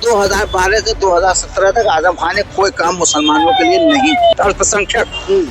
2012 से 2017 तक आजम खान ने कोई काम मुसलमानों के लिए नहीं। अल्पसंख्यक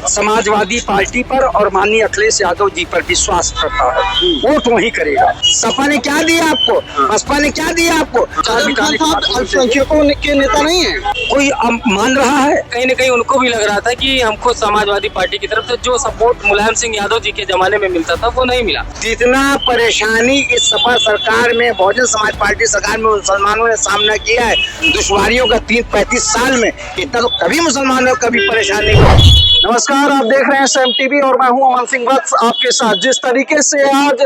समाजवादी पार्टी पर और माननीय अखिलेश यादव जी पर विश्वास करता है, वोट वही करेगा। सपा ने क्या दिया आपको, बसपा ने क्या दिया आपको? आजम खान साहब अल्पसंख्यकों के नेता नहीं है। कोई मान रहा है? कहीं न कहीं उनको भी लग रहा था कि हमको समाजवादी पार्टी की तरफ से जो सपोर्ट मुलायम सिंह यादव जी के जमाने में मिलता था वो नहीं मिला। जितना परेशानी इस सपा सरकार में, बहुजन समाज पार्टी सरकार में मुसलमानों ने सामना किया है, दुश्वारियों का 35 साल में, इतना तो कभी मुसलमानों को कभी परेशानी हुई। नमस्कार, आप देख रहे हैं SM TV और मैं हूं अमन सिंह वत्स आपके साथ। जिस तरीके से आज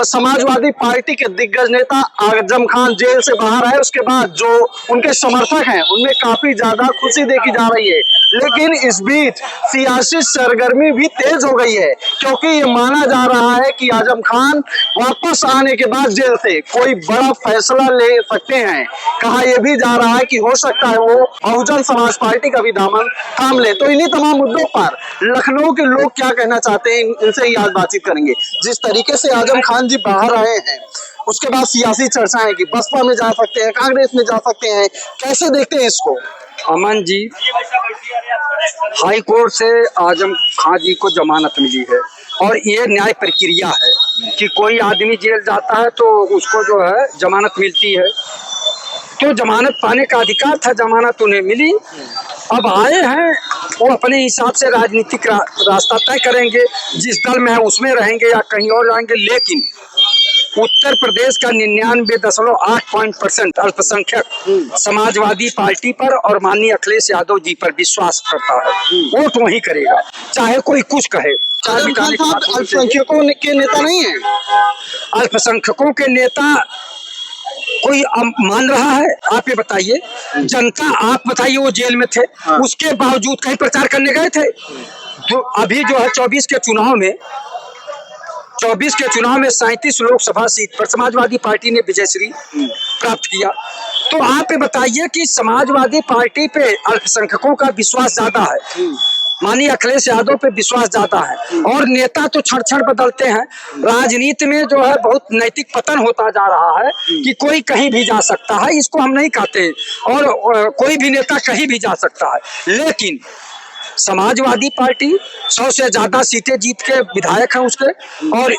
समाजवादी पार्टी के दिग्गज नेता आजम खान जेल से बाहर आए, उसके बाद जो उनके समर्थक हैं उनमें काफी ज्यादा खुशी देखी जा रही है। लेकिन इस बीच सियासी सरगर्मी भी तेज हो गई है, क्योंकि ये माना जा रहा है कि आजम खान वापस आने के बाद जेल से कोई बड़ा फैसला ले सकते हैं। कहा यह भी जा रहा है कि हो सकता है वो बहुजन समाज पार्टी का भी दामन थाम ले। तो इन्हीं तमाम मुद्दों पर लखनऊ के लोग क्या कहना चाहते हैं, इनसे ही आज बातचीत करेंगे। जिस तरीके से आजम खान जी बाहर आए हैं, उसके बाद सियासी चर्चाएं कि बसपा में जा सकते हैं, कांग्रेस में जा सकते हैं, कैसे देखते हैं इसको? अमन जी, हाई कोर्ट से आजम खान जी को जमानत मिली है और ये न्याय प्रक्रिया है कि कोई आदमी जेल जाता है तो उसको जो है जमानत मिलती है, तो जमानत पाने का अधिकार था, जमानत उन्हें मिली। अब आए हैं, वो अपने हिसाब से राजनीतिक रास्ता तय करेंगे, जिस दल में है उसमें रहेंगे या कहीं और जाएंगे। लेकिन उत्तर प्रदेश का 99.8% अल्पसंख्यक समाजवादी पार्टी पर और माननीय अखिलेश यादव जी पर विश्वास करता है, वोट वही करेगा, चाहे कोई कुछ कहे। आजम खान साहब अल्पसंख्यकों के नेता नहीं है। अल्पसंख्यकों के नेता कोई मान रहा है? आप ये बताइए, जनता, आप बताइए, वो जेल में थे, उसके बावजूद कहीं प्रचार करने गए थे? तो अभी जो है 24 के चुनाव में 37 लोकसभा सीट पर समाजवादी पार्टी ने विजयश्री प्राप्त किया। तो आप ये बताइए कि समाजवादी पार्टी पे अल्पसंख्यकों का विश्वास ज्यादा है, माननीय अखिलेश यादव पे विश्वास ज्यादा है, और नेता तो क्षण क्षण बदलते हैं। राजनीति में जो है बहुत नैतिक पतन होता जा रहा है कि कोई कहीं भी जा सकता है, इसको हम नहीं कहते, और कोई भी नेता कहीं भी जा सकता है। लेकिन समाजवादी पार्टी 100 से ज्यादा सीटें जीत के विधायक हैं उसके, और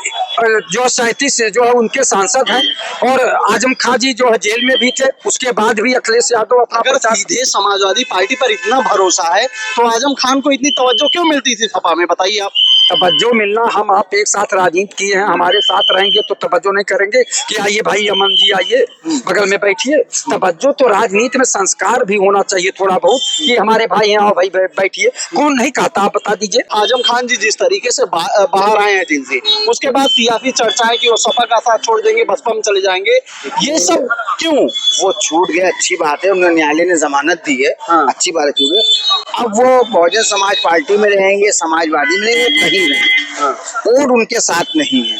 जो 37 जो है उनके सांसद हैं, और आजम खान जी जो है जेल में भी थे, उसके बाद भी अखिलेश यादव अपना अगर सीधे समाजवादी पार्टी पर इतना भरोसा है तो आजम खान को इतनी तवज्जो क्यों मिलती थी सपा में, बताइए आप? तवज्जो मिलना, हम आप एक साथ राजनीति किए हैं, हमारे साथ रहेंगे तो तवज्जो नहीं करेंगे कि आइए भाई अमन जी आइए बगल में बैठिए? तवज्जो तो राजनीति में संस्कार भी होना चाहिए थोड़ा बहुत, कि हमारे भाई हैं, आओ भाई बैठिए। कौन नहीं कहता, आप बता दीजिए। आजम खान जी जिस तरीके से बाहर आए हैं जेल से, उसके बाद सियासी चर्चाएं कि वो सपा का साथ छोड़ देंगे, बसपा में चले जाएंगे, ये सब क्यों? वो छूट गए, अच्छी बात है, उन्होंने न्यायालय ने जमानत दी है, अच्छी बात है, छूट गए। अब वो बहुजन समाज पार्टी में रहेंगे, समाजवादी में नहीं रहेंगे, और उनके साथ नहीं है,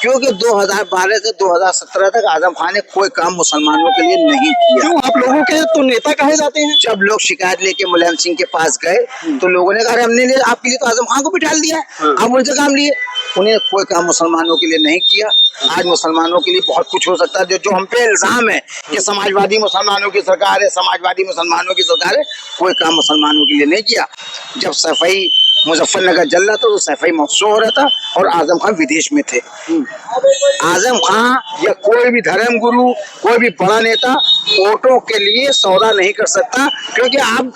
क्योंकि 2012 से 2017 तक आजम खान ने कोई काम मुसलमानों के लिए नहीं किया। क्यों? आप लोगों के तो नेता कहे जाते हैं। जब लोग शिकायत लेके मुलायम सिंह के पास गए तो लोगों ने कहा हमने आपके लिए तो आजम खान को बिठा दिया है, आप उनसे काम लिए। उन्हें कोई काम मुसलमानों के लिए नहीं किया। आज मुसलमानों के लिए बहुत कुछ हो सकता है। जो हम पे इल्जाम है कि समाजवादी मुसलमानों की सरकार है, समाजवादी मुसलमानों की सरकार है, कोई काम मुसलमानों के लिए नहीं किया। जब सफाई मुजफ्फरनगर जल रहा था तो सफाई महोत्सव हो रहा था और आजम खान विदेश में थे। आजम खान या कोई भी धर्म गुरु, कोई भी बड़ा नेता वोटों के लिए सौदा नहीं कर सकता, क्योंकि आप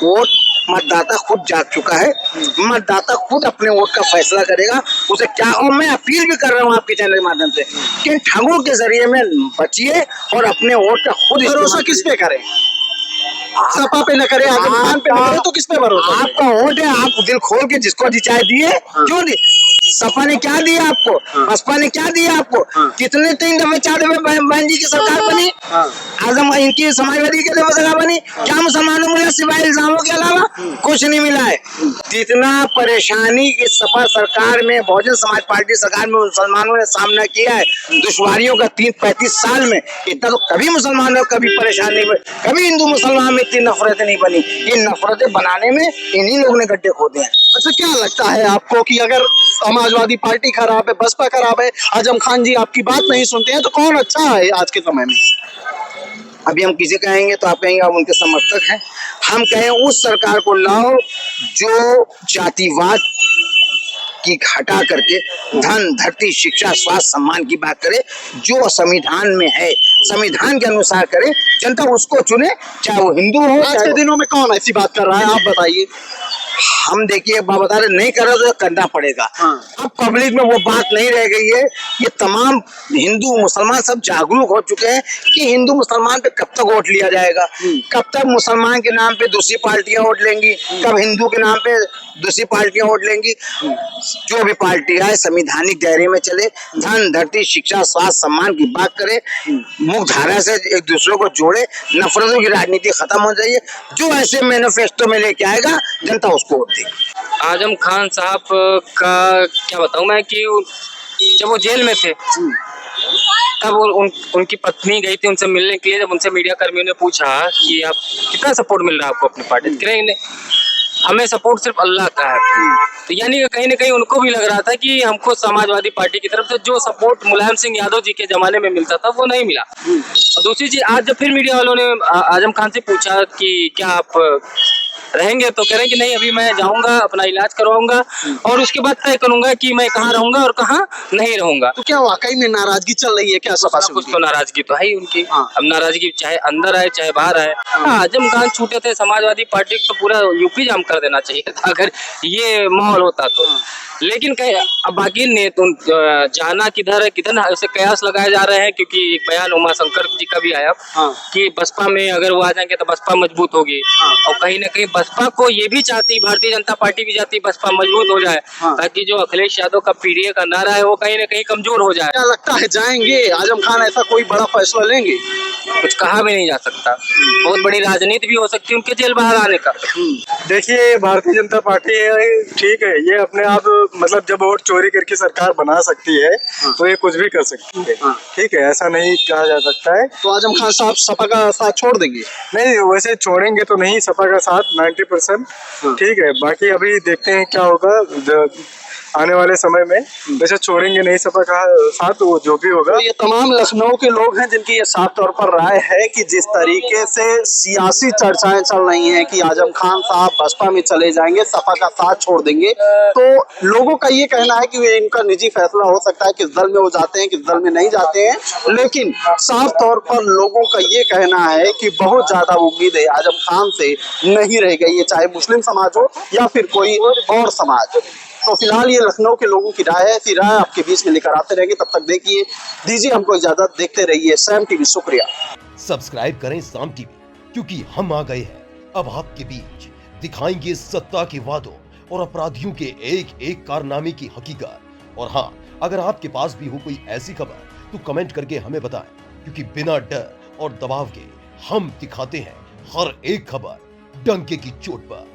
वोट मतदाता खुद जाग चुका है, मतदाता खुद अपने वोट का फैसला करेगा उसे क्या। और मैं अपील भी कर रहा हूँ आपके चैनल के माध्यम से कि ठगों के जरिए में बचिए और अपने वोट का खुद भरोसा किस पे करें? सपा पे न करे, आजम खान पे न करे, तो किस पे भरोसा? आपका वोट है, आप दिल खोल के जिसको चाहे दिए। क्यों दिए? सपा ने क्या दिया आपको, बसपा ने क्या दिया आपको? कितने 3 दफे 4 दफे बहन जी की सरकार बनी, आजम इनकी समाजवादी के लिए सरकार बनी, क्या मुसलमानों को मिला सिवाय इल्जामों के अलावा? कुछ नहीं मिला है। जितना परेशानी इस सपा सरकार में, बहुजन समाज पार्टी सरकार में मुसलमानों ने सामना किया है, दुश्वारियों का 35 साल में, इतना तो कभी मुसलमानों को कभी परेशानी नहीं, कभी हिंदू मुसलमान में इतनी नफरतें नहीं बनी। ये नफरतें बनाने में इन्हीं लोगों ने गड्ढे खोदे हैं। अच्छा, क्या लगता है आपको कि अगर समाजवादी पार्टी खराब है, बसपा खराब है, आजम खान जी आपकी बात नहीं सुनते हैं, तो कौन अच्छा है आज के समय में? अभी हम किसे कहेंगे तो आप कहेंगे आप उनके समर्थक हैं। हम कहें उस सरकार को लाओ जो जातिवाद की हटा करके धन, धरती, शिक्षा, स्वास्थ्य, सम्मान की बात करे, जो संविधान में है संविधान के अनुसार करे, जनता उसको चुने, चाहे वो हिंदू हो। आज के दिनों में कौन ऐसी बात कर रहा है, आप बताइए। हम देखिए बता रहे नहीं कर रहे तो करना पड़ेगा। अब पब्लिक में वो बात नहीं रह गई है। ये तमाम हिंदू मुसलमान सब जागरूक हो चुके हैं कि हिंदू मुसलमान पे कब तक वोट लिया जाएगा, कब तक मुसलमान के नाम पे दूसरी पार्टियां वोट लेंगी, कब हिंदू के नाम पे दूसरी पार्टियां वोट लेंगी। जो भी पार्टी आए संवैधानिक दायरे में चले, धन, धरती, शिक्षा, स्वास्थ्य, सम्मान की बात करे, मुख्य धारा से एक दूसरे को जोड़े, नफरतों की राजनीति खत्म हो जाइए। जो ऐसे मैनिफेस्टो में लेके आएगा जनता उसको वोट देगी। आजम खान साहब का क्या बताऊं मैं कि जब वो जेल में थे तब उनकी पत्नी गई थी उनसे मिलने के लिए। जब उनसे मीडिया कर्मियों ने पूछा कि आप कितना सपोर्ट मिल रहा है आपको अपनी पार्टी से, कह रहे हमें सपोर्ट सिर्फ अल्लाह का है। तो यानी कहीं ना कहीं उनको भी लग रहा था कि हमको समाजवादी पार्टी की तरफ से जो सपोर्ट मुलायम सिंह यादव जी के जमाने में मिलता था वो नहीं मिला। और दूसरी चीज, आज जब फिर मीडिया वालों ने आजम खान से पूछा कि क्या आप रहेंगे, तो कह रहे हैं कि नहीं, अभी मैं जाऊंगा, अपना इलाज करवाऊंगा और उसके बाद तय करूंगा कि मैं कहाँ रहूंगा और कहाँ नहीं रहूंगा। तो क्या वाकई में नाराजगी चल रही है क्या सपा से? कुछ तो नाराजगी तो है ही उनकी। हाँ। अब नाराजगी चाहे अंदर आए चाहे बाहर आए। आजम खान छूटे थे, समाजवादी पार्टी को तो पूरा यूपी जाम कर देना चाहिए था अगर ये माहौल होता तो। लेकिन अब बाकी ने तो जाना किधर है किधर ऐसे कयास लगाए जा रहे हैं, क्योंकि एक बयान उमा शंकर जी का भी आया कि बसपा में अगर वो आ जाएंगे तो बसपा मजबूत होगी। और कहीं ना कहीं बसपा को ये भी चाहती, भारतीय जनता पार्टी भी चाहती बसपा मजबूत हो जाए, ताकि जो अखिलेश यादव का पीडीए का नारा है वो कहीं ना कहीं कमजोर हो जाए। क्या लगता है जाएंगे आजम खान, ऐसा कोई बड़ा फैसला लेंगे? कुछ कहा भी नहीं जा सकता, बहुत बड़ी राजनीति भी हो सकती है उनके जेल बाहर आने का। देखिए भारतीय जनता पार्टी है, ठीक है, ये अपने आप मतलब जब वोट चोरी करके सरकार बना सकती है तो ये कुछ भी कर सकती है। ठीक है, ऐसा नहीं कहा जा सकता है। तो आजम खान साहब सपा का साथ छोड़ देंगे? नहीं, वैसे छोड़ेंगे तो नहीं सपा का साथ 90%। ठीक है, बाकी अभी देखते हैं क्या होगा आने वाले समय में। वैसे छोड़ेंगे नहीं सपा का साथ, वो जो भी होगा। तो ये तमाम लखनऊ के लोग हैं जिनकी ये साफ तौर पर राय है कि जिस तरीके से सियासी चर्चाएं चल रही हैं कि आजम खान साहब बसपा में चले जाएंगे, सपा का साथ छोड़ देंगे, तो लोगों का ये कहना है कि इनका निजी फैसला हो सकता है किस दल में वो जाते हैं किस दल में नहीं जाते हैं। लेकिन साफ तौर पर लोगों का ये कहना है कि बहुत ज्यादा उम्मीदें आजम खान से नहीं रह गई है, चाहे मुस्लिम समाज हो या फिर कोई और समाज। तो फिलहाल ये लखनऊ के लोगों की राय है, ऐसी राय आपके बीच में लेकर आते रहेंगे। तब तक देखिए, दीजिए हमको इजाजत, देखते रहिए साम टीवी। शुक्रिया। सब्सक्राइब करें साम टीवी, क्योंकि हम आ गए हैं अब आपके बीच, दिखाएंगे सत्ता के वादों और अपराधियों के एक एक कारनामे की हकीकत। और हाँ, अगर आपके पास भी हो कोई ऐसी खबर तो कमेंट करके हमें बताएं, क्योंकि बिना डर और दबाव के हम दिखाते हैं हर एक खबर डंके की चोट पर।